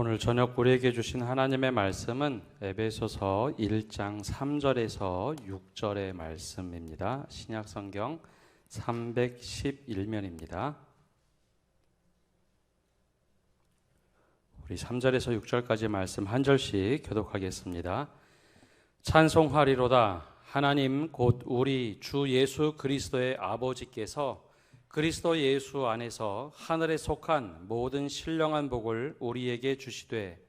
오늘 저녁 우리에게 주신 하나님의 말씀은 에베소서 1장 3절에서 6절의 말씀입니다. 신약성경 311면입니다. 우리 3절에서 6절까지 말씀 한 절씩 교독하겠습니다. 찬송하리로다. 하나님 곧 우리 주 예수 그리스도의 아버지께서 그리스도 예수 안에서 하늘에 속한 모든 신령한 복을 우리에게 주시되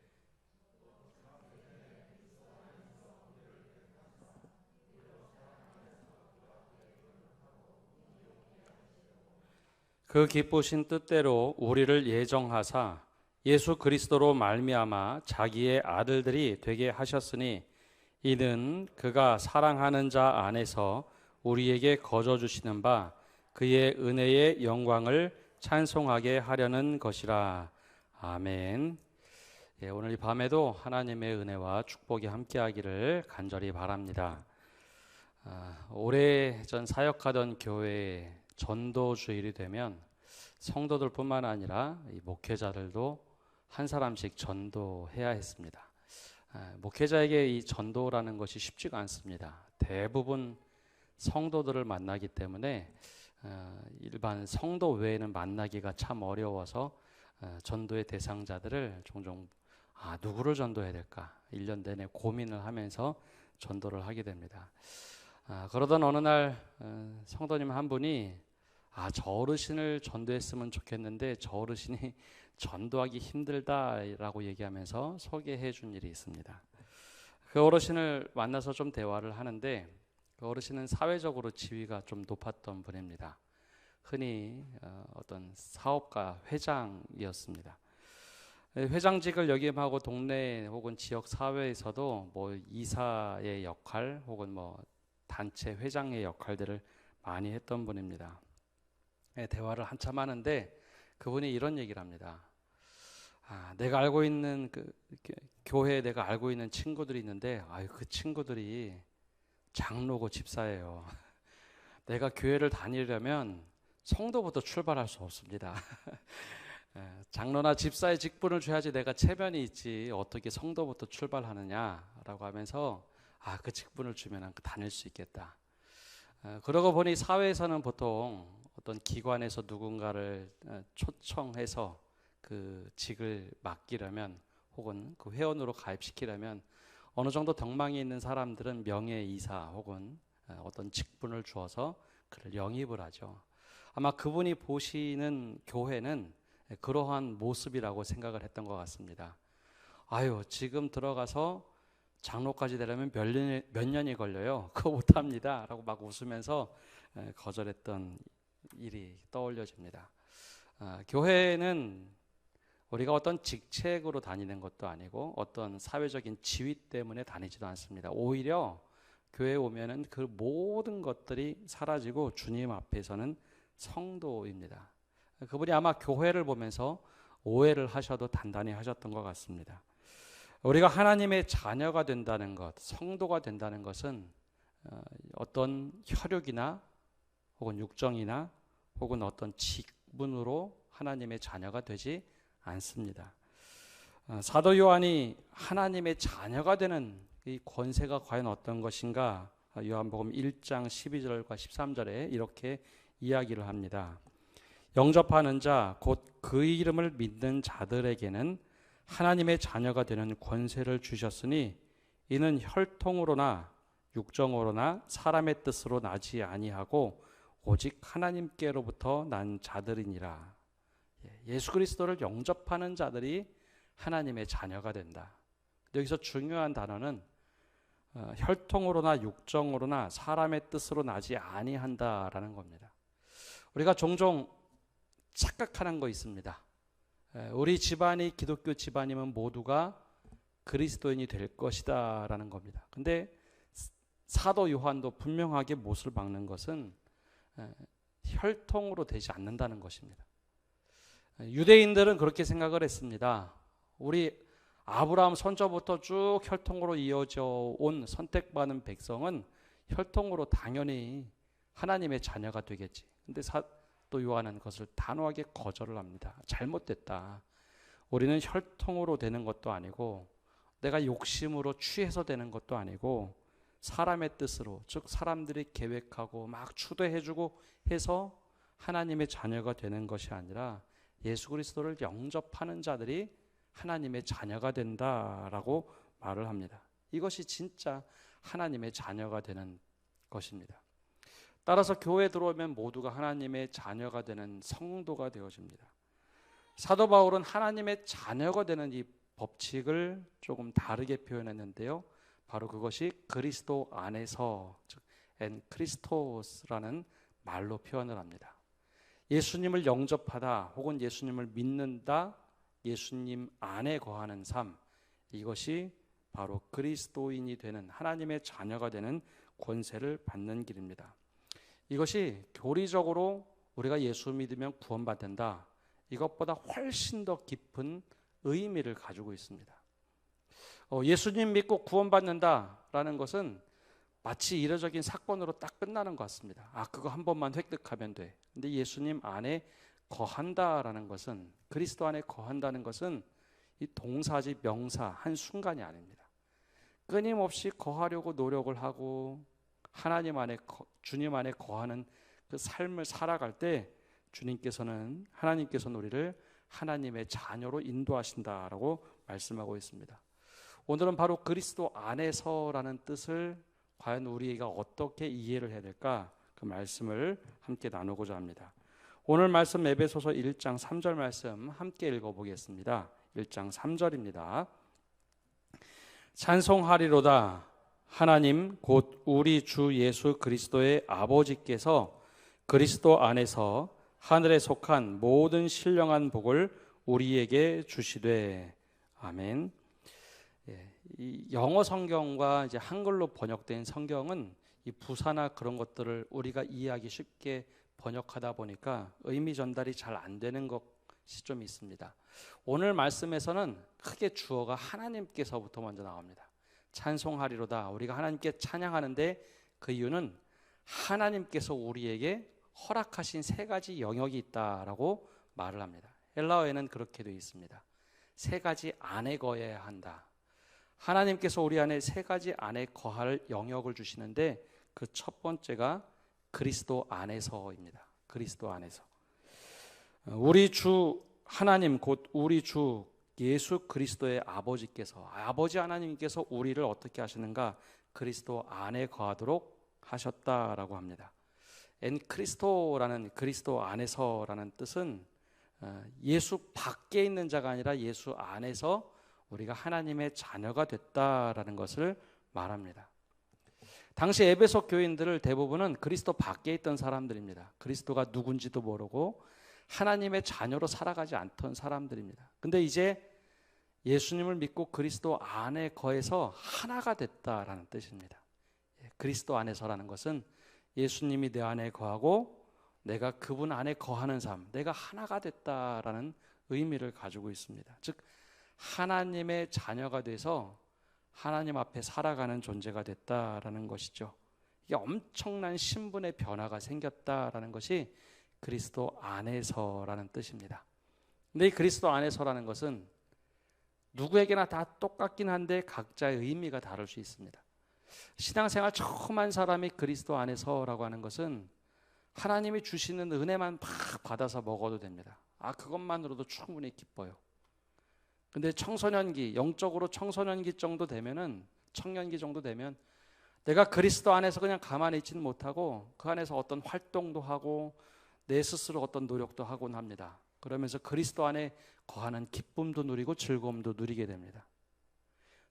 그 기쁘신 뜻대로 우리를 예정하사 예수 그리스도로 말미암아 자기의 아들들이 되게 하셨으니 이는 그가 사랑하는 자 안에서 우리에게 거저 주시는 바 그의 은혜의 영광을 찬송하게 하려는 것이라. 아멘. 오늘 이 밤에도 하나님의 은혜와 축복이 함께하기를 간절히 바랍니다. 오래전 사역하던 교회에 전도주일이 되면 성도들뿐만 아니라 이 목회자들도 한 사람씩 전도해야 했습니다. 목회자에게 이 전도라는 것이 쉽지가 않습니다. 대부분 성도들을 만나기 때문에 일반 성도 외에는 만나기가 참 어려워서 전도의 대상자들을 종종 누구를 전도해야 될까 1년 내내 고민을 하면서 전도를 하게 됩니다. 그러던 어느 날 성도님 한 분이 저 어르신을 전도했으면 좋겠는데 저 어르신이 전도하기 힘들다라고 얘기하면서 소개해 준 일이 있습니다. 그 어르신을 만나서 좀 대화를 하는데 그 어르신은 사회적으로 지위가 좀 높았던 분입니다. 흔히 어떤 사업가 회장이었습니다. 회장직을 역임하고 동네 혹은 지역 사회에서도 뭐 이사의 역할 혹은 뭐 단체 회장의 역할들을 많이 했던 분입니다. 대화를 한참 하는데 그분이 이런 얘기를 합니다. 내가 알고 있는 교회에 내가 알고 있는 친구들이 있는데 그 친구들이 장로고 집사예요. 내가 교회를 다니려면 성도부터 출발할 수 없습니다. 장로나 집사의 직분을 줘야지 내가 체면이 있지 어떻게 성도부터 출발하느냐라고 하면서 그 직분을 주면 다닐 수 있겠다. 그러고 보니 사회에서는 보통 어떤 기관에서 누군가를 초청해서 그 직을 맡기려면 혹은 그 회원으로 가입시키려면 어느 정도 덕망이 있는 사람들은 명예이사 혹은 어떤 직분을 주어서 그를 영입을 하죠. 아마 그분이 보시는 교회는 그러한 모습이라고 생각을 했던 것 같습니다. 지금 들어가서 장로까지 되려면 몇 년이 걸려요. 그거 못합니다 라고 막 웃으면서 거절했던 일이 떠올려집니다. 교회는 우리가 어떤 직책으로 다니는 것도 아니고 어떤 사회적인 지위 때문에 다니지도 않습니다. 오히려 교회에 오면은 그 모든 것들이 사라지고 주님 앞에서는 성도입니다. 그분이 아마 교회를 보면서 오해를 하셔도 단단히 하셨던 것 같습니다. 우리가 하나님의 자녀가 된다는 것, 성도가 된다는 것은 어떤 혈육이나 혹은 육정이나 혹은 어떤 직분으로 하나님의 자녀가 되지 않습니다. 사도 요한이 하나님의 자녀가 되는 이 권세가 과연 어떤 것인가 요한복음 1장 12절과 13절에 이렇게 이야기를 합니다. 영접하는 자 곧 그 이름을 믿는 자들에게는 하나님의 자녀가 되는 권세를 주셨으니 이는 혈통으로나 육정으로나 사람의 뜻으로 나지 아니하고 오직 하나님께로부터 난 자들이니라. 예수 그리스도를 영접하는 자들이 하나님의 자녀가 된다. 여기서 중요한 단어는 혈통으로나 육정으로나 사람의 뜻으로 나지 아니한다라는 겁니다. 우리가 종종 착각하는 거 있습니다. 우리 집안이 기독교 집안이면 모두가 그리스도인이 될 것이다 라는 겁니다. 근데 사도 요한도 분명하게 못을 박는 것은 혈통으로 되지 않는다는 것입니다. 유대인들은 그렇게 생각을 했습니다. 우리 아브라함 선조부터 쭉 혈통으로 이어져 온 선택받은 백성은 혈통으로 당연히 하나님의 자녀가 되겠지. 근데 사도 요한은 그것을 단호하게 거절을 합니다. 잘못됐다. 우리는 혈통으로 되는 것도 아니고 내가 욕심으로 취해서 되는 것도 아니고 사람의 뜻으로, 즉 사람들이 계획하고 막 추도해주고 해서 하나님의 자녀가 되는 것이 아니라 예수 그리스도를 영접하는 자들이 하나님의 자녀가 된다라고 말을 합니다. 이것이 진짜 하나님의 자녀가 되는 것입니다. 따라서 교회에 들어오면 모두가 하나님의 자녀가 되는 성도가 되어집니다. 사도 바울은 하나님의 자녀가 되는 이 법칙을 조금 다르게 표현했는데요. 바로 그것이 그리스도 안에서, 즉 엔 크리스토스라는 말로 표현을 합니다. 예수님을 영접하다 혹은 예수님을 믿는다, 예수님 안에 거하는 삶, 이것이 바로 그리스도인이 되는, 하나님의 자녀가 되는 권세를 받는 길입니다. 이것이 교리적으로 우리가 예수 믿으면 구원받는다, 이것보다 훨씬 더 깊은 의미를 가지고 있습니다. 예수님 믿고 구원받는다라는 것은 마치 이례적인 사건으로 딱 끝나는 것 같습니다. 그거 한 번만 획득하면 돼. 근데 예수님 안에 거한다라는 것은, 그리스도 안에 거한다는 것은 이 동사지 명사 한 순간이 아닙니다. 끊임없이 거하려고 노력을 하고 하나님 안에, 주님 안에 거하는 그 삶을 살아갈 때 하나님께서는 우리를 하나님의 자녀로 인도하신다라고 말씀하고 있습니다. 오늘은 바로 그리스도 안에서라는 뜻을 과연 우리가 어떻게 이해를 해야 될까, 그 말씀을 함께 나누고자 합니다. 오늘 말씀 에베소서 1장 3절 말씀 함께 읽어보겠습니다. 1장 3절입니다. 찬송하리로다 하나님 곧 우리 주 예수 그리스도의 아버지께서 그리스도 안에서 하늘에 속한 모든 신령한 복을 우리에게 주시되. 아멘. 이 영어 성경과 이제 한글로 번역된 성경은 이 부사나 그런 것들을 우리가 이해하기 쉽게 번역하다 보니까 의미 전달이 잘 안 되는 것이 좀 있습니다. 오늘 말씀에서는 크게 주어가 하나님께서부터 먼저 나옵니다. 찬송하리로다, 우리가 하나님께 찬양하는데 그 이유는 하나님께서 우리에게 허락하신 세 가지 영역이 있다라고 말을 합니다. 헬라어에는 그렇게 되어 있습니다. 세 가지 안에 거해야 한다. 하나님께서 우리 안에 세 가지 안에 거할 영역을 주시는데 그 첫 번째가 그리스도 안에서입니다. 그리스도 안에서. 우리 주 하나님 곧 우리 주 예수 그리스도의 아버지께서, 아버지 하나님께서 우리를 어떻게 하시는가? 그리스도 안에 거하도록 하셨다라고 합니다. 엔 크리스토라는, 그리스도 안에서라는 뜻은 예수 밖에 있는 자가 아니라 예수 안에서 우리가 하나님의 자녀가 됐다라는 것을 말합니다. 당시 에베소 교인들을 대부분은 그리스도 밖에 있던 사람들입니다. 그리스도가 누군지도 모르고 하나님의 자녀로 살아가지 않던 사람들입니다. 근데 이제 예수님을 믿고 그리스도 안에 거해서 하나가 됐다라는 뜻입니다. 그리스도 안에서라는 것은 예수님이 내 안에 거하고 내가 그분 안에 거하는 삶, 내가 하나가 됐다라는 의미를 가지고 있습니다. 즉 하나님의 자녀가 돼서 하나님 앞에 살아가는 존재가 됐다라는 것이죠. 이게 엄청난 신분의 변화가 생겼다라는 것이 그리스도 안에서라는 뜻입니다. 근데 이 그리스도 안에서라는 것은 누구에게나 다 똑같긴 한데 각자의 의미가 다를 수 있습니다. 신앙생활 처음 한 사람이 그리스도 안에서라고 하는 것은 하나님이 주시는 은혜만 막 받아서 먹어도 됩니다. 그것만으로도 충분히 기뻐요. 근데 청소년기, 영적으로 청소년기 정도 되면은, 청년기 정도 되면 내가 그리스도 안에서 그냥 가만히 있지는 못하고 그 안에서 어떤 활동도 하고 내 스스로 어떤 노력도 하곤 합니다. 그러면서 그리스도 안에 거하는 기쁨도 누리고 즐거움도 누리게 됩니다.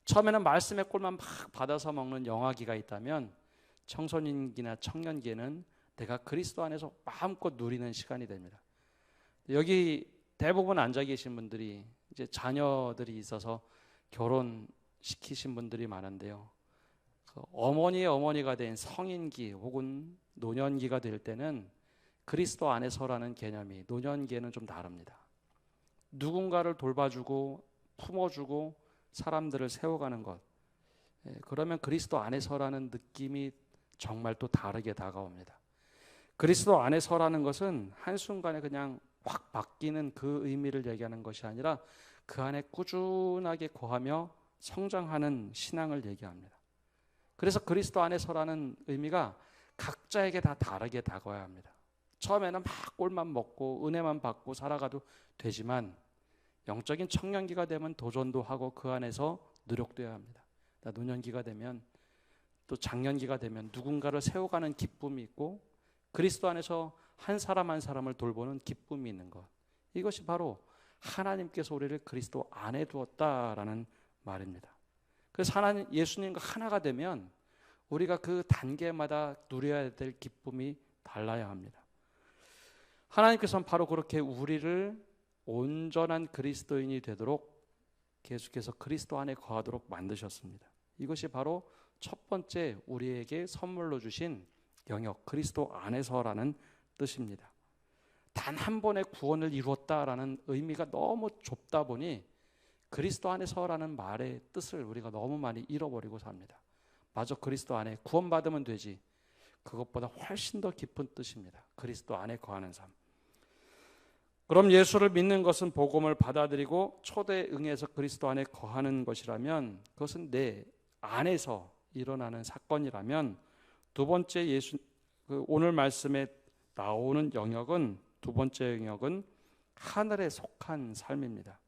처음에는 말씀의 꼴만 막 받아서 먹는 영아기가 있다면 청소년기나 청년기에는 내가 그리스도 안에서 마음껏 누리는 시간이 됩니다. 여기 대부분 앉아 계신 분들이 이제 자녀들이 있어서 결혼시키신 분들이 많은데요. 그 어머니의 어머니가 된 성인기 혹은 노년기가 될 때는 그리스도 안에서라는 개념이 노년기에는 좀 다릅니다. 누군가를 돌봐주고 품어주고 사람들을 세워가는 것, 그러면 그리스도 안에서라는 느낌이 정말 또 다르게 다가옵니다. 그리스도 안에서라는 것은 한순간에 그냥 확 바뀌는 그 의미를 얘기하는 것이 아니라 그 안에 꾸준하게 거하며 성장하는 신앙을 얘기합니다. 그래서 그리스도 안에 서라는 의미가 각자에게 다 다르게 다가와야 합니다. 처음에는 막 꿀만 먹고 은혜만 받고 살아가도 되지만 영적인 청년기가 되면 도전도 하고 그 안에서 노력도 해야 합니다. 노년기가 되면 또 장년기가 되면 누군가를 세워가는 기쁨이 있고 그리스도 안에서 한 사람 한 사람을 돌보는 기쁨이 있는 것. 이것이 바로 하나님께서 우리를 그리스도 안에 두었다라는 말입니다. 그래서 하나님 예수님과 하나가 되면 우리가 그 단계마다 누려야 될 기쁨이 달라야 합니다. 하나님께서는 바로 그렇게 우리를 온전한 그리스도인이 되도록 계속해서 그리스도 안에 거하도록 만드셨습니다. 이것이 바로 첫 번째 우리에게 선물로 주신 영역, 그리스도 안에서라는 뜻입니다. 단 한 번의 구원을 이루었다라는 의미가 너무 좁다 보니 그리스도 안에서라는 말의 뜻을 우리가 너무 많이 잃어버리고 삽니다. 마저 그리스도 안에 구원받으면 되지. 그것보다 훨씬 더 깊은 뜻입니다. 그리스도 안에 거하는 삶. 그럼 예수를 믿는 것은 복음을 받아들이고 초대에 응해서 그리스도 안에 거하는 것이라면 그것은 내 안에서 일어나는 사건이라면 두 번째 오늘 말씀에 나오는 영역은 두 번째 영역은 하늘에 속한 삶입니다.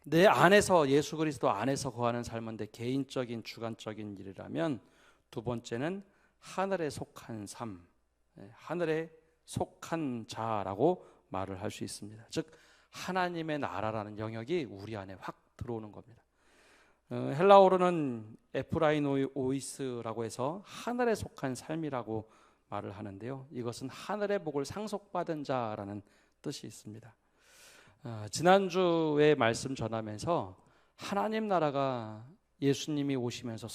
내 안에서 예수 그리스도 안에서 거하는 삶은 내 개인적인 주관적인 일이라면 두 번째는 하늘에 속한 삶, 하늘에 속한 자라고 말을 할 수 있습니다. 즉 하나님의 나라라는 영역이 우리 안에 확 들어오는 겁니다. 헬라어로는 에프라이노이스라고 해서 하늘에 속한 삶이라고 말을 하는데요. 이것은 하늘의 복을 상속받은 자라는 뜻이 있습니다. 지난주에 말씀 전하면서 하나님 나라가 예수님이 오시면서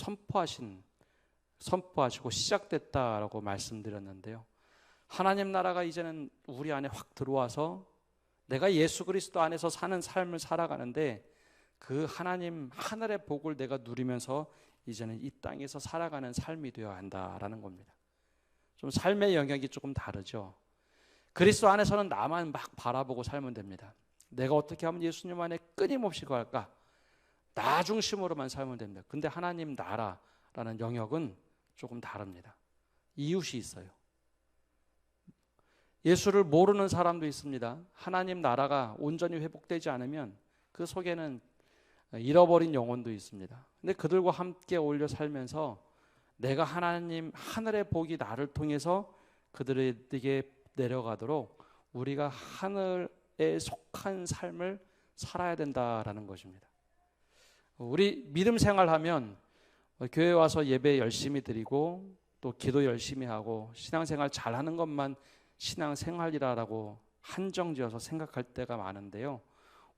선포하시고 시작됐다라고 말씀드렸는데요. 하나님 나라가 이제는 우리 안에 확 들어와서 내가 예수 그리스도 안에서 사는 삶을 살아가는데 그 하나님 하늘의 복을 내가 누리면서 이제는 이 땅에서 살아가는 삶이 되어야 한다라는 겁니다. 좀 삶의 영역이 조금 다르죠. 그리스도 안에서는 나만 막 바라보고 살면 됩니다. 내가 어떻게 하면 예수님 안에 끊임없이 거할까? 나 중심으로만 살면 됩니다. 근데 하나님 나라라는 영역은 조금 다릅니다. 이웃이 있어요. 예수를 모르는 사람도 있습니다. 하나님 나라가 온전히 회복되지 않으면 그 속에는 잃어버린 영혼도 있습니다. 근데 그들과 함께 어울려 살면서 내가 하나님 하늘의 복이 나를 통해서 그들에게 내려가도록 우리가 하늘에 속한 삶을 살아야 된다라는 것입니다. 우리 믿음 생활하면 교회 와서 예배 열심히 드리고 또 기도 열심히 하고 신앙생활 잘하는 것만 신앙생활이라고 한정지어서 생각할 때가 많은데요.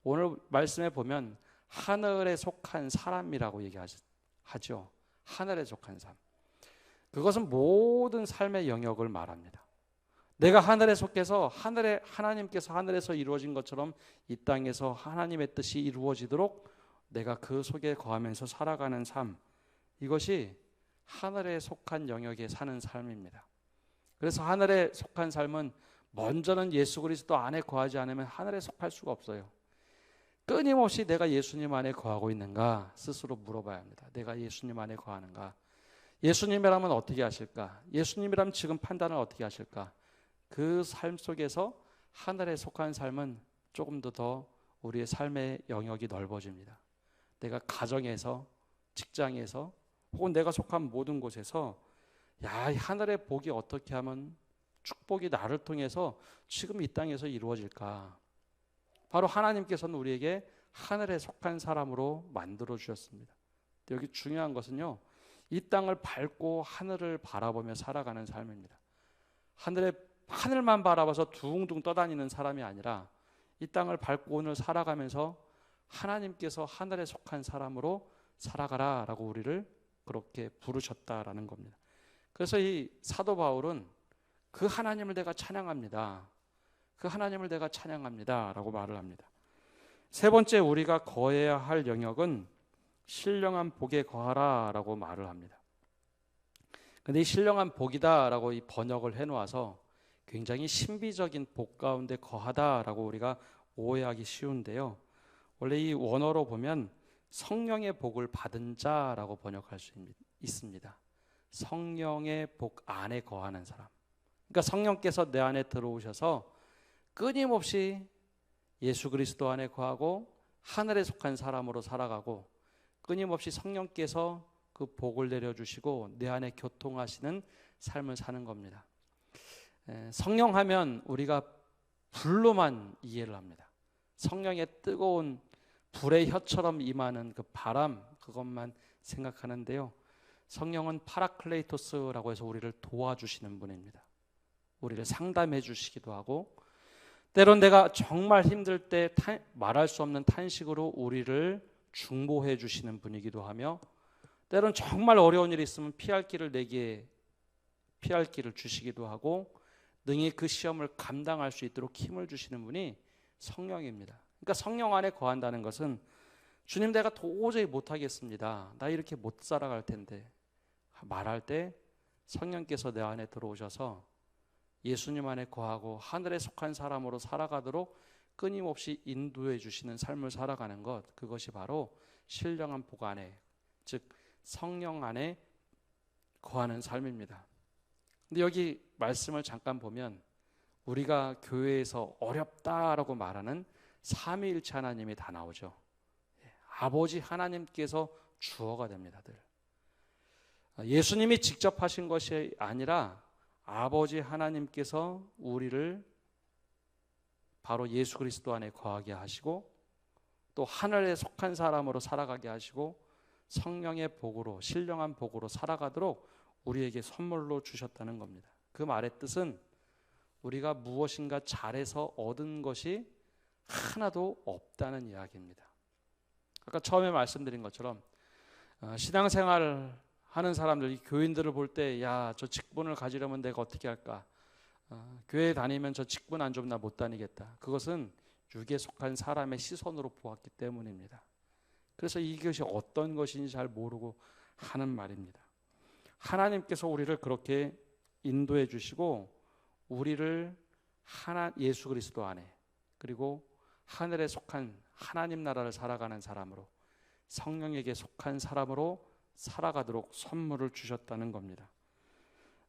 오늘 말씀에 보면 하늘에 속한 사람이라고 얘기하죠. 하늘에 속한 삶. 그것은 모든 삶의 영역을 말합니다. 내가 하늘에 속해서 하나님께서 하늘에서 이루어진 것처럼 이 땅에서 하나님의 뜻이 이루어지도록 내가 그 속에 거하면서 살아가는 삶, 이것이 하늘에 속한 영역에 사는 삶입니다. 그래서 하늘에 속한 삶은 먼저는 예수 그리스도 안에 거하지 않으면 하늘에 속할 수가 없어요. 끊임없이 내가 예수님 안에 거하고 있는가 스스로 물어봐야 합니다. 내가 예수님 안에 거하는가? 예수님이라면 어떻게 하실까? 예수님이라면 지금 판단을 어떻게 하실까? 그 삶 속에서 하늘에 속한 삶은 조금 더 우리의 삶의 영역이 넓어집니다. 내가 가정에서, 직장에서 혹은 내가 속한 모든 곳에서 야, 하늘의 복이 어떻게 하면 축복이 나를 통해서 지금 이 땅에서 이루어질까? 바로 하나님께서는 우리에게 하늘에 속한 사람으로 만들어 주셨습니다. 여기 중요한 것은요, 이 땅을 밟고 하늘을 바라보며 살아가는 삶입니다. 하늘만 바라봐서 둥둥 떠다니는 사람이 아니라 이 땅을 밟고 오늘 살아가면서 하나님께서 하늘에 속한 사람으로 살아가라라고 우리를 그렇게 부르셨다라는 겁니다. 그래서 이 사도 바울은 그 하나님을 내가 찬양합니다. 그 하나님을 내가 찬양합니다 라고 말을 합니다. 세 번째 우리가 거해야 할 영역은 신령한 복에 거하라 라고 말을 합니다. 근데 이 신령한 복이다 라고 이 번역을 해놓아서 굉장히 신비적인 복 가운데 거하다 라고 우리가 오해하기 쉬운데요. 원래 이 원어로 보면 성령의 복을 받은 자라고 번역할 수 있습니다. 성령의 복 안에 거하는 사람. 그러니까 성령께서 내 안에 들어오셔서 끊임없이 예수 그리스도 안에 거하고 하늘에 속한 사람으로 살아가고, 끊임없이 성령께서 그 복을 내려주시고 내 안에 교통하시는 삶을 사는 겁니다. 성령 하면 우리가 불로만 이해를 합니다. 성령의 뜨거운 불의 혀처럼 임하는 그 바람, 그것만 생각하는데요. 성령은 파라클레이토스라고 해서 우리를 도와주시는 분입니다. 우리를 상담해 주시기도 하고, 때론 내가 정말 힘들 때 말할 수 없는 탄식으로 우리를 중보해 주시는 분이기도 하며, 때론 정말 어려운 일이 있으면 피할 길을 주시기도 하고, 능히 그 시험을 감당할 수 있도록 힘을 주시는 분이 성령입니다. 그러니까 성령 안에 거한다는 것은, 주님 내가 도저히 못하겠습니다, 나 이렇게 못 살아갈 텐데 말할 때 성령께서 내 안에 들어오셔서 예수님 안에 거하고 하늘에 속한 사람으로 살아가도록 끊임없이 인도해 주시는 삶을 살아가는 것, 그것이 바로 신령한 복 안에, 즉 성령 안에 거하는 삶입니다. 근데 여기 말씀을 잠깐 보면 우리가 교회에서 어렵다라고 말하는 삼위일체 하나님이 다 나오죠. 아버지 하나님께서 주어가 됩니다. 예수님이 직접 하신 것이 아니라 아버지 하나님께서 우리를 바로 예수 그리스도 안에 거하게 하시고, 또 하늘에 속한 사람으로 살아가게 하시고, 성령의 복으로, 신령한 복으로 살아가도록 우리에게 선물로 주셨다는 겁니다. 그 말의 뜻은 우리가 무엇인가 잘해서 얻은 것이 하나도 없다는 이야기입니다. 아까 처음에 말씀드린 것처럼 신앙생활 하는 사람들, 교인들을 볼 때 야, 저 직분을 가지려면 내가 어떻게 할까? 교회 다니면 저 직분 안 주면 나 못 다니겠다. 그것은 육에 속한 사람의 시선으로 보았기 때문입니다. 그래서 이것이 어떤 것인지 잘 모르고 하는 말입니다. 하나님께서 우리를 그렇게 인도해 주시고, 우리를 예수 그리스도 안에, 그리고 하늘에 속한 하나님 나라를 살아가는 사람으로, 성령에게 속한 사람으로 살아가도록 선물을 주셨다는 겁니다.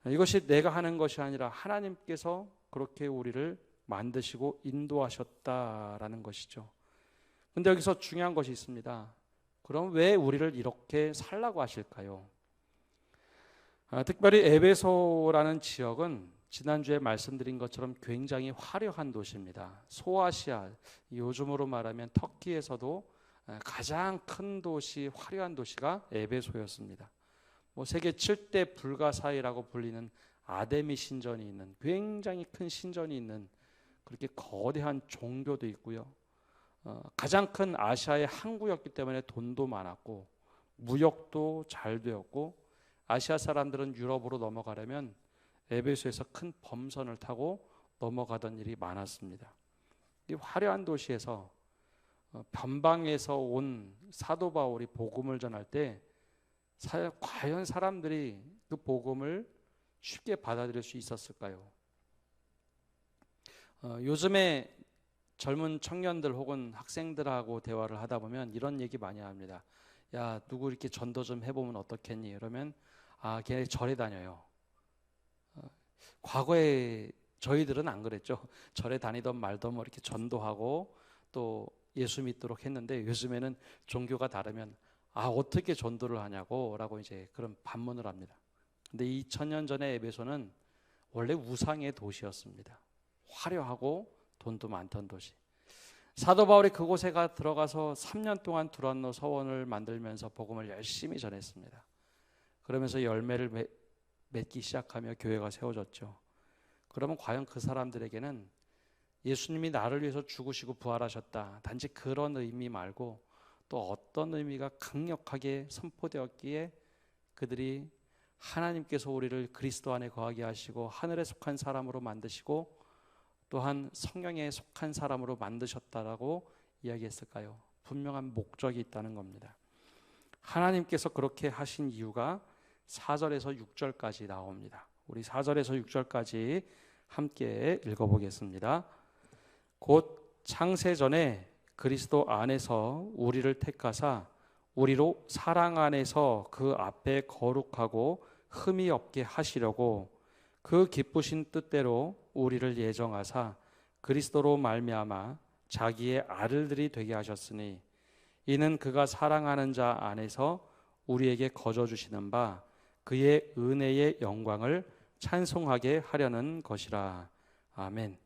이것이 내가 하는 것이 아니라 하나님께서 그렇게 우리를 만드시고 인도하셨다라는 것이죠. 근데 여기서 중요한 것이 있습니다. 그럼 왜 우리를 이렇게 살라고 하실까요? 특별히 에베소라는 지역은 지난주에 말씀드린 것처럼 굉장히 화려한 도시입니다. 소아시아, 요즘으로 말하면 터키에서도 가장 큰 도시, 화려한 도시가 에베소였습니다. 세계 7대 불가사의라고 불리는 아데미 신전이 있는, 굉장히 큰 신전이 있는, 그렇게 거대한 종교도 있고요. 가장 큰 아시아의 항구였기 때문에 돈도 많았고 무역도 잘 되었고, 아시아 사람들은 유럽으로 넘어가려면 에베소에서 큰 범선을 타고 넘어가던 일이 많았습니다. 이 화려한 도시에서 변방에서 온 사도 바울이 복음을 전할 때 과연 사람들이 그 복음을 쉽게 받아들일 수 있었을까요? 요즘에 젊은 청년들 혹은 학생들하고 대화를 하다 보면 이런 얘기 많이 합니다. 야, 누구 이렇게 전도 좀 해보면 어떻겠니? 이러면 걔네 절에 다녀요. 과거에 저희들은 안 그랬죠. 절에 다니던 말던 이렇게 전도하고 또 예수 믿도록 했는데, 요즘에는 종교가 다르면 어떻게 전도를 하냐고 라고 이제 그런 반문을 합니다. 근데 2000년 전에 에베소는 원래 우상의 도시였습니다. 화려하고 돈도 많던 도시. 사도 바울이 그곳에 들어가서 3년 동안 두란노 서원을 만들면서 복음을 열심히 전했습니다. 그러면서 열매를 맺기 시작하며 교회가 세워졌죠. 그러면 과연 그 사람들에게는 예수님이 나를 위해서 죽으시고 부활하셨다, 단지 그런 의미 말고 또 어떤 의미가 강력하게 선포되었기에 그들이 하나님께서 우리를 그리스도 안에 거하게 하시고 하늘에 속한 사람으로 만드시고 또한 성령에 속한 사람으로 만드셨다라고 이야기했을까요? 분명한 목적이 있다는 겁니다. 하나님께서 그렇게 하신 이유가 4절에서 6절까지 나옵니다. 우리 4절에서 6절까지 함께 읽어보겠습니다. 곧 창세전에 그리스도 안에서 우리를 택하사 우리로 사랑 안에서 그 앞에 거룩하고 흠이 없게 하시려고 그 기쁘신 뜻대로 우리를 예정하사 그리스도로 말미암아 자기의 아들들이 되게 하셨으니 이는 그가 사랑하는 자 안에서 우리에게 거저 주시는 바 그의 은혜의 영광을 찬송하게 하려는 것이라. 아멘.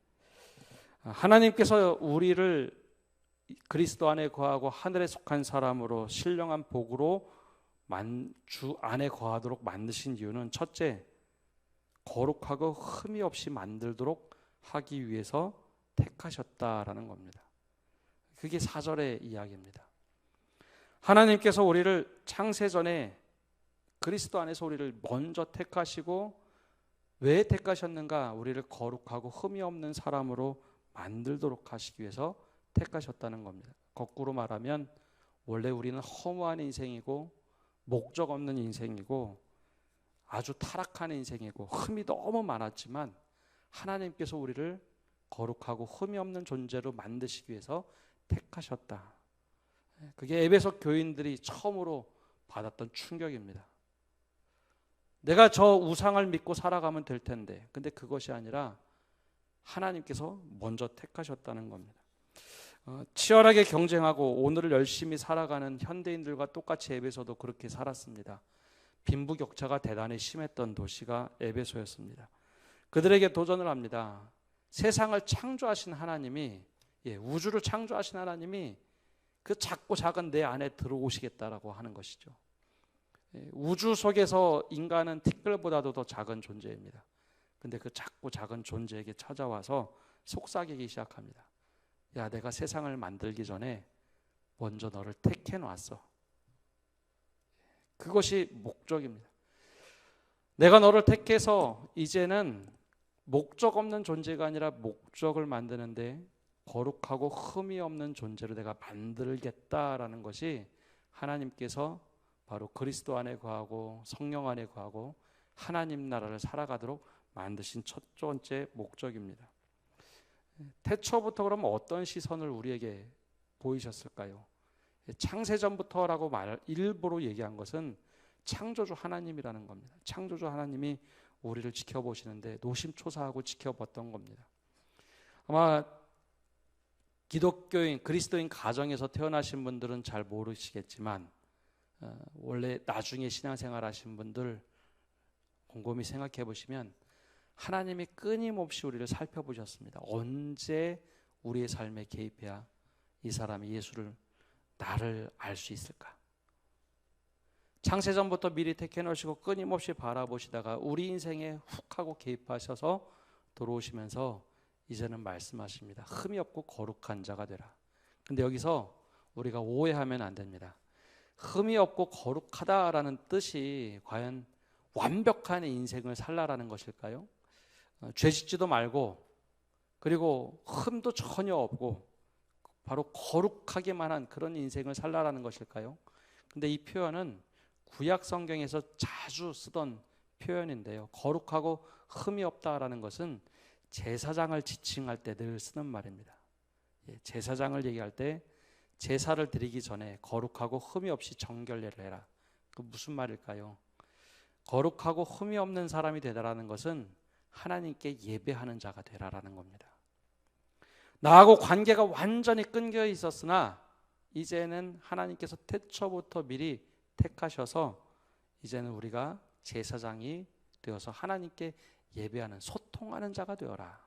하나님께서 우리를 그리스도 안에 거하고 하늘에 속한 사람으로 신령한 복으로 주 안에 거하도록 만드신 이유는 첫째, 거룩하고 흠이 없이 만들도록 하기 위해서 택하셨다라는 겁니다. 그게 4절의 이야기입니다. 하나님께서 우리를 창세전에 그리스도 안에서 우리를 먼저 택하시고 왜 택하셨는가? 우리를 거룩하고 흠이 없는 사람으로 만들도록 하시기 위해서 택하셨다는 겁니다. 거꾸로 말하면 원래 우리는 허무한 인생이고 목적 없는 인생이고 아주 타락한 인생이고 흠이 너무 많았지만 하나님께서 우리를 거룩하고 흠이 없는 존재로 만드시기 위해서 택하셨다. 그게 에베소 교인들이 처음으로 받았던 충격입니다. 내가 저 우상을 믿고 살아가면 될 텐데, 근데 그것이 아니라 하나님께서 먼저 택하셨다는 겁니다. 치열하게 경쟁하고 오늘을 열심히 살아가는 현대인들과 똑같이 에베소도 그렇게 살았습니다. 빈부격차가 대단히 심했던 도시가 에베소였습니다. 그들에게 도전을 합니다. 세상을 창조하신 하나님이, 우주를 창조하신 하나님이 그 작고 작은 내 안에 들어오시겠다라고 하는 것이죠. 우주 속에서 인간은 티끌보다도 더 작은 존재입니다. 근데 그 작고 작은 존재에게 찾아와서 속삭이기 시작합니다. 야, 내가 세상을 만들기 전에 먼저 너를 택해 놨어. 그것이 목적입니다. 내가 너를 택해서 이제는 목적 없는 존재가 아니라 목적을 만드는데 거룩하고 흠이 없는 존재로 내가 만들겠다라는 것이 하나님께서 바로 그리스도 안에 거하고 성령 안에 거하고 하나님 나라를 살아가도록 만드신 첫 번째 목적입니다. 태초부터 그러면 어떤 시선을 우리에게 보이셨을까요? 창세전부터라고 일부러 얘기한 것은 창조주 하나님이라는 겁니다. 창조주 하나님이 우리를 지켜보시는데 노심초사하고 지켜봤던 겁니다. 아마 기독교인, 그리스도인 가정에서 태어나신 분들은 잘 모르시겠지만 원래 나중에 신앙생활 하신 분들 곰곰이 생각해 보시면 하나님이 끊임없이 우리를 살펴보셨습니다. 언제 우리의 삶에 개입해야 이 사람이 예수를 나를 알 수 있을까? 창세전부터 미리 택해 놓으시고 끊임없이 바라보시다가 우리 인생에 훅 하고 개입하셔서 들어오시면서 이제는 말씀하십니다. 흠이 없고 거룩한 자가 되라. 근데 여기서 우리가 오해하면 안 됩니다. 흠이 없고 거룩하다라는 뜻이 과연 완벽한 인생을 살라라는 것일까요? 죄 짓지도 말고 그리고 흠도 전혀 없고 바로 거룩하기만 한 그런 인생을 살라라는 것일까요? 근데 이 표현은 구약 성경에서 자주 쓰던 표현인데요. 거룩하고 흠이 없다라는 것은 제사장을 지칭할 때 늘 쓰는 말입니다. 제사장을 얘기할 때 제사를 드리기 전에 거룩하고 흠이 없이 정결례를 해라. 그 무슨 말일까요? 거룩하고 흠이 없는 사람이 되라라는 것은 하나님께 예배하는 자가 되라라는 겁니다. 나하고 관계가 완전히 끊겨 있었으나 이제는 하나님께서 태초부터 미리 택하셔서 이제는 우리가 제사장이 되어서 하나님께 예배하는 소통하는 자가 되어라.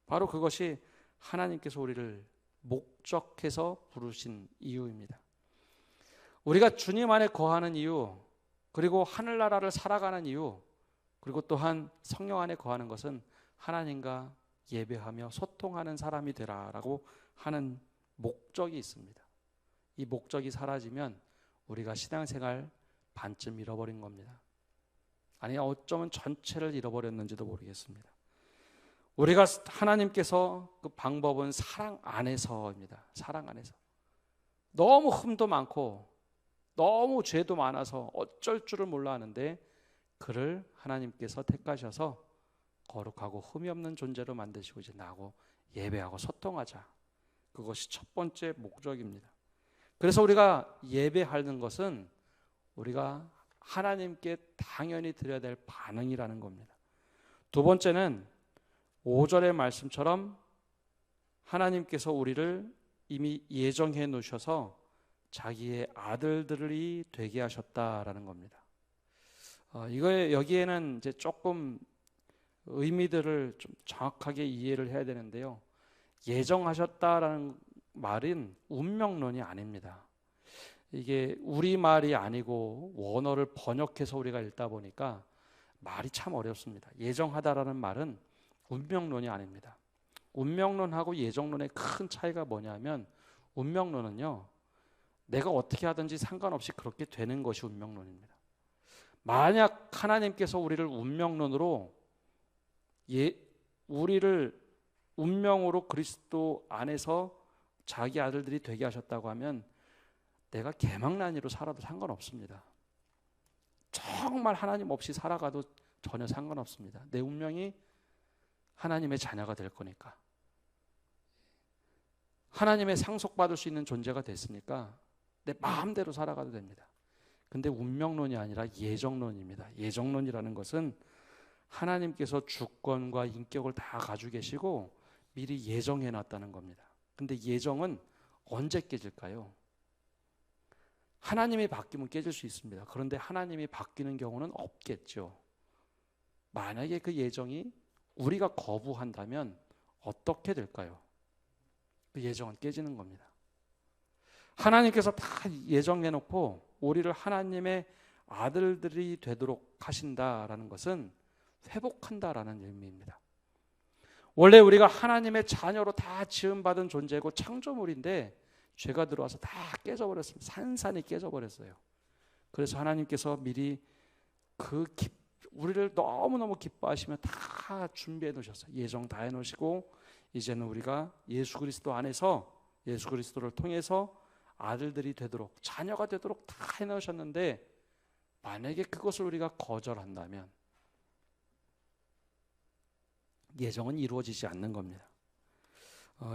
바로 그것이 하나님께서 우리를 목적해서 부르신 이유입니다. 우리가 주님 안에 거하는 이유, 그리고 하늘나라를 살아가는 이유, 그리고 또한 성령 안에 거하는 것은 하나님과 예배하며 소통하는 사람이 되라라고 하는 목적이 있습니다. 이 목적이 사라지면 우리가 신앙생활 반쯤 잃어버린 겁니다. 아니 어쩌면 전체를 잃어버렸는지도 모르겠습니다. 우리가 하나님께서 그 방법은 사랑 안에서입니다. 사랑 안에서. 너무 흠도 많고 너무 죄도 많아서 어쩔 줄을 몰라 하는데 그를 하나님께서 택하셔서 거룩하고 흠이 없는 존재로 만드시고 이제 나하고 예배하고 소통하자. 그것이 첫 번째 목적입니다. 그래서 우리가 예배하는 것은 우리가 하나님께 당연히 드려야 될 반응이라는 겁니다. 두 번째는 5절의 말씀처럼 하나님께서 우리를 이미 예정해 놓으셔서 자기의 아들들이 되게 하셨다라는 겁니다. 여기에는 이제 조금 의미들을 좀 정확하게 이해를 해야 되는데요. 예정하셨다라는 말은 운명론이 아닙니다. 이게 우리말이 아니고 원어를 번역해서 우리가 읽다 보니까 말이 참 어렵습니다. 예정하다라는 말은 운명론이 아닙니다. 운명론하고 예정론의 큰 차이가 뭐냐면 운명론은요, 내가 어떻게 하든지 상관없이 그렇게 되는 것이 운명론입니다. 만약 하나님께서 우리를 운명론으로 우리를 운명으로 그리스도 안에서 자기 아들들이 되게 하셨다고 하면 내가 개망난이로 살아도 상관없습니다. 정말 하나님 없이 살아가도 전혀 상관없습니다. 내 운명이 하나님의 자녀가 될 거니까. 하나님의 상속받을 수 있는 존재가 됐으니까 내 마음대로 살아가도 됩니다. 근데 운명론이 아니라 예정론입니다. 예정론이라는 것은 하나님께서 주권과 인격을 다 가지고 계시고 미리 예정해 놨다는 겁니다. 근데 예정은 언제 깨질까요? 하나님이 바뀌면 깨질 수 있습니다. 그런데 하나님이 바뀌는 경우는 없겠죠. 만약에 그 예정이 우리가 거부한다면 어떻게 될까요? 그 예정은 깨지는 겁니다. 하나님께서 다 예정해 놓고 우리를 하나님의 아들들이 되도록 하신다라는 것은 회복한다라는 의미입니다. 원래 우리가 하나님의 자녀로 다 지음받은 존재고 창조물인데 죄가 들어와서 다 깨져버렸습니다. 산산이 깨져버렸어요. 그래서 하나님께서 미리 우리를 너무너무 기뻐하시며 다 준비해 놓으셨어요. 예정 다 해놓으시고 이제는 우리가 예수 그리스도 안에서 예수 그리스도를 통해서 아들들이 되도록 자녀가 되도록 다 해놓으셨는데 만약에 그것을 우리가 거절한다면 예정은 이루어지지 않는 겁니다.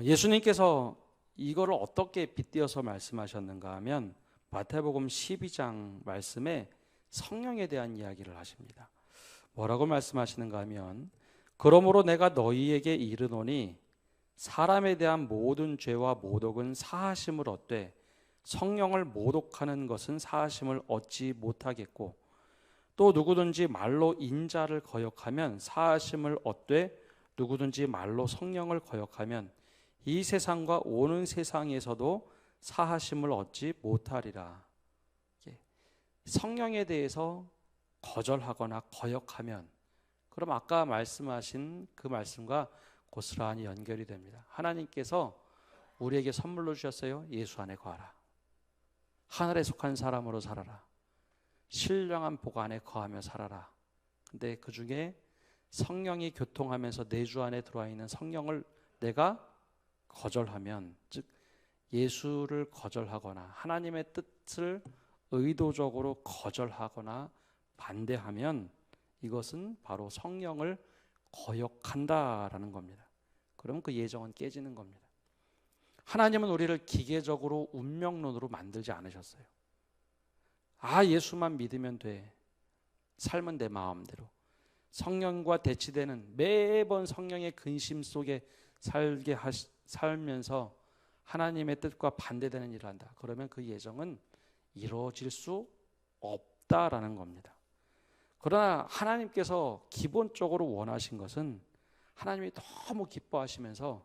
예수님께서 이거를 어떻게 빗대어서 말씀하셨는가 하면 마태복음 12장 말씀에 성령에 대한 이야기를 하십니다. 뭐라고 말씀하시는가 하면 그러므로 내가 너희에게 이르노니 사람에 대한 모든 죄와 모독은 사하심을 얻되 성령을 모독하는 것은 사하심을 얻지 못하겠고 또 누구든지 말로 인자를 거역하면 사하심을 얻되 누구든지 말로 성령을 거역하면 이 세상과 오는 세상에서도 사하심을 얻지 못하리라. 성령에 대해서 거절하거나 거역하면 그럼 아까 말씀하신 그 말씀과 고스란히 연결이 됩니다. 하나님께서 우리에게 선물로 주셨어요. 예수 안에 거하라. 하늘에 속한 사람으로 살아라. 신령한 복 안에 거하며 살아라. 근데 그 중에 성령이 교통하면서 내 주 안에 들어와 있는 성령을 내가 거절하면, 즉 예수를 거절하거나 하나님의 뜻을 의도적으로 거절하거나 반대하면 이것은 바로 성령을 거역한다라는 겁니다. 그럼 그 예정은 깨지는 겁니다. 하나님은 우리를 기계적으로 운명론으로 만들지 않으셨어요. 예수만 믿으면 돼. 삶은 내 마음대로. 성령과 대치되는 매번 성령의 근심 속에 살면서 하나님의 뜻과 반대되는 일을 한다. 그러면 그 예정은 이루어질 수 없다라는 겁니다. 그러나 하나님께서 기본적으로 원하신 것은 하나님이 너무 기뻐하시면서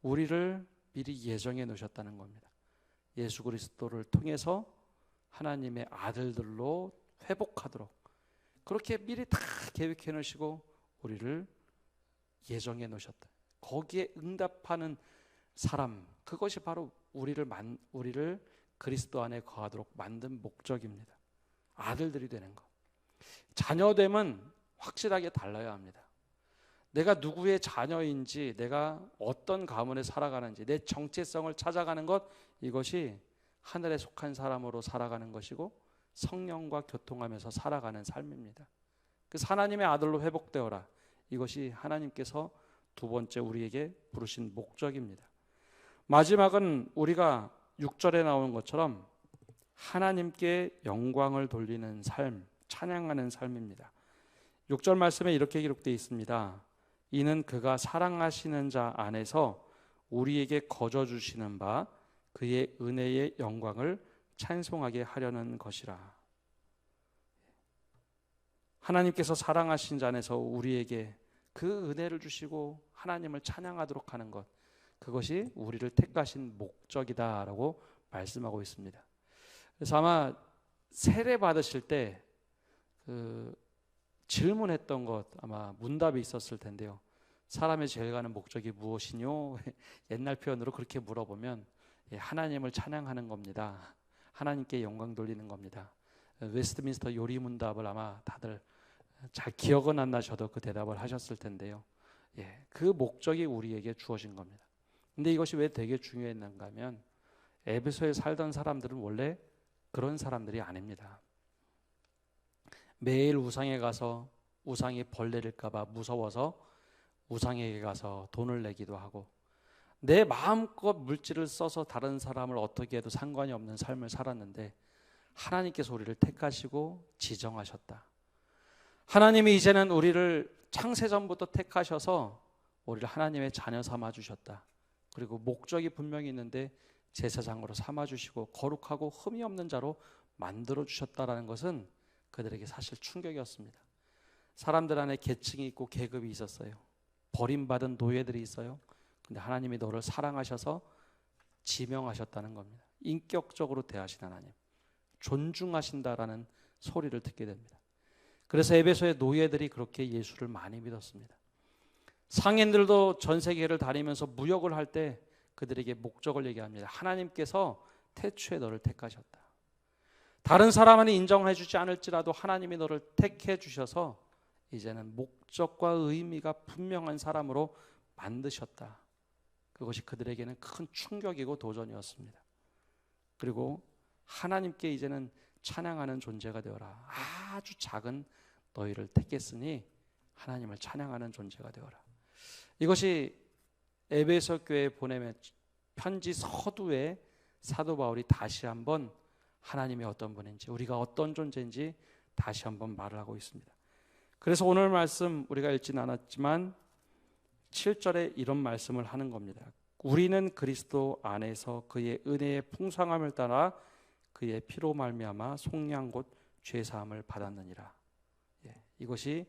우리를 미리 예정해 놓으셨다는 겁니다. 예수 그리스도를 통해서 하나님의 아들들로 회복하도록 그렇게 미리 다 계획해 놓으시고 우리를 예정해 놓으셨다. 거기에 응답하는 사람, 그것이 바로 우리를 그리스도 안에 거하도록 만든 목적입니다. 아들들이 되는 것. 자녀됨은 확실하게 달라야 합니다. 내가 누구의 자녀인지, 내가 어떤 가문에 살아가는지, 내 정체성을 찾아가는 것, 이것이 하늘에 속한 사람으로 살아가는 것이고 성령과 교통하면서 살아가는 삶입니다. 그래서 하나님의 아들로 회복되어라. 이것이 하나님께서 두 번째 우리에게 부르신 목적입니다. 마지막은 우리가 6절에 나오는 것처럼 하나님께 영광을 돌리는 삶, 찬양하는 삶입니다. 6절 말씀에 이렇게 기록되어 있습니다. 이는 그가 사랑하시는 자 안에서 우리에게 거저 주시는 바 그의 은혜의 영광을 찬송하게 하려는 것이라. 하나님께서 사랑하신 자 안에서 우리에게 그 은혜를 주시고 하나님을 찬양하도록 하는 것, 그것이 우리를 택하신 목적이다라고 말씀하고 있습니다. 그래서 아마 세례 받으실 때 질문했던 것, 아마 문답이 있었을 텐데요. 사람의 제일 가는 목적이 무엇이뇨? 옛날 표현으로 그렇게 물어보면 하나님을 찬양하는 겁니다. 하나님께 영광 돌리는 겁니다. 웨스트민스터 요리 문답을 아마 다들 잘 기억은 안 나셔도 그 대답을 하셨을 텐데요. 그 목적이 우리에게 주어진 겁니다. 근데 이것이 왜 되게 중요했는가 하면 에베소에 살던 사람들은 원래 그런 사람들이 아닙니다. 매일 우상에 가서 우상이 벌레릴까 봐 무서워서 우상에게 가서 돈을 내기도 하고 내 마음껏 물질을 써서 다른 사람을 어떻게 해도 상관이 없는 삶을 살았는데 하나님께서 우리를 택하시고 지정하셨다. 하나님이 이제는 우리를 창세전부터 택하셔서 우리를 하나님의 자녀 삼아주셨다. 그리고 목적이 분명히 있는데 제사장으로 삼아주시고 거룩하고 흠이 없는 자로 만들어주셨다라는 것은 그들에게 사실 충격이었습니다. 사람들 안에 계층이 있고 계급이 있었어요. 버림받은 노예들이 있어요. 근데 하나님이 너를 사랑하셔서 지명하셨다는 겁니다. 인격적으로 대하신 하나님, 존중하신다라는 소리를 듣게 됩니다. 그래서 에베소의 노예들이 그렇게 예수를 많이 믿었습니다. 상인들도 전 세계를 다니면서 무역을 할 때 그들에게 목적을 얘기합니다. 하나님께서 태초에 너를 택하셨다. 다른 사람은 인정해 주지 않을지라도 하나님이 너를 택해 주셔서 이제는 목적과 의미가 분명한 사람으로 만드셨다. 그것이 그들에게는 큰 충격이고 도전이었습니다. 그리고 하나님께 이제는 찬양하는 존재가 되어라. 아주 작은 너희를 택했으니 하나님을 찬양하는 존재가 되어라. 이것이 에베소 교회에 보내면 편지 서두에 사도 바울이 다시 한번 하나님이 어떤 분인지, 우리가 어떤 존재인지 다시 한번 말을 하고 있습니다. 그래서 오늘 말씀 우리가 읽지는 않았지만 7절에 이런 말씀을 하는 겁니다. 우리는 그리스도 안에서 그의 은혜의 풍성함을 따라 그의 피로 말미암아 속량 곧 죄사함을 받았느니라. 이것이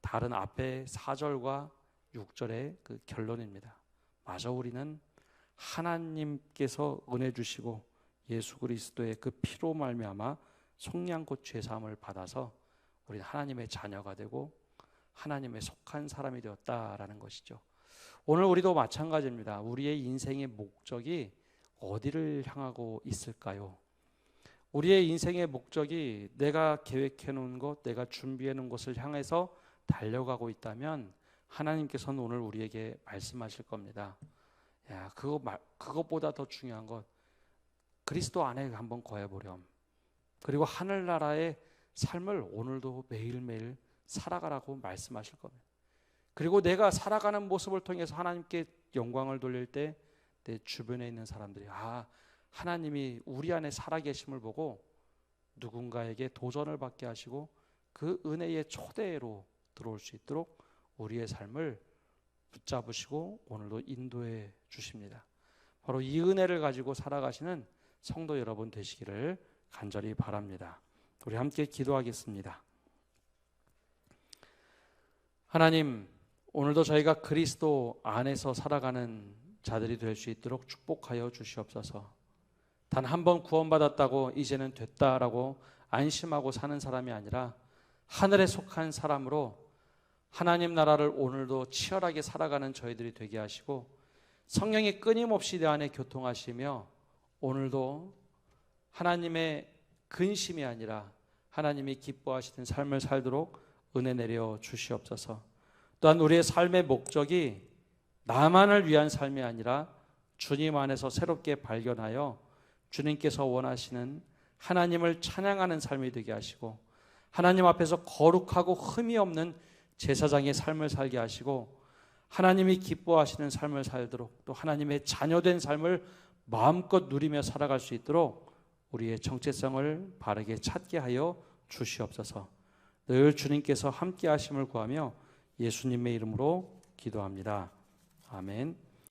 다른 앞에 4절과 6절의 그 결론입니다. 마저 우리는 하나님께서 은혜 주시고 예수 그리스도의 그 피로 말미암아 속량 곧 죄사함을 받아서 우리는 하나님의 자녀가 되고 하나님의 속한 사람이 되었다라는 것이죠. 오늘 우리도 마찬가지입니다. 우리의 인생의 목적이 어디를 향하고 있을까요? 우리의 인생의 목적이 내가 계획해 놓은 것, 내가 준비해 놓은 것을 향해서 달려가고 있다면 하나님께서는 오늘 우리에게 말씀하실 겁니다. 야, 그것보다 더 중요한 것, 그리스도 안에 한번 거해보렴. 그리고 하늘나라의 삶을 오늘도 매일매일 살아가라고 말씀하실 겁니다. 그리고 내가 살아가는 모습을 통해서 하나님께 영광을 돌릴 때 내 주변에 있는 사람들이 하나님이 우리 안에 살아계심을 보고 누군가에게 도전을 받게 하시고 그 은혜의 초대로 들어올 수 있도록 우리의 삶을 붙잡으시고 오늘도 인도해 주십니다. 바로 이 은혜를 가지고 살아가시는 성도 여러분 되시기를 간절히 바랍니다. 우리 함께 기도하겠습니다. 하나님, 오늘도 저희가 그리스도 안에서 살아가는 자들이 될 수 있도록 축복하여 주시옵소서. 단 한 번 구원받았다고 이제는 됐다라고 안심하고 사는 사람이 아니라 하늘에 속한 사람으로 하나님 나라를 오늘도 치열하게 살아가는 저희들이 되게 하시고 성령이 끊임없이 내 안에 교통하시며 오늘도 하나님의 근심이 아니라 하나님이 기뻐하시는 삶을 살도록 은혜 내려 주시옵소서. 또한 우리의 삶의 목적이 나만을 위한 삶이 아니라 주님 안에서 새롭게 발견하여 주님께서 원하시는 하나님을 찬양하는 삶이 되게 하시고 하나님 앞에서 거룩하고 흠이 없는 제사장의 삶을 살게 하시고 하나님이 기뻐하시는 삶을 살도록, 또 하나님의 자녀된 삶을 마음껏 누리며 살아갈 수 있도록 우리의 정체성을 바르게 찾게 하여 주시옵소서. 늘 주님께서 함께 하심을 구하며 예수님의 이름으로 기도합니다. 아멘.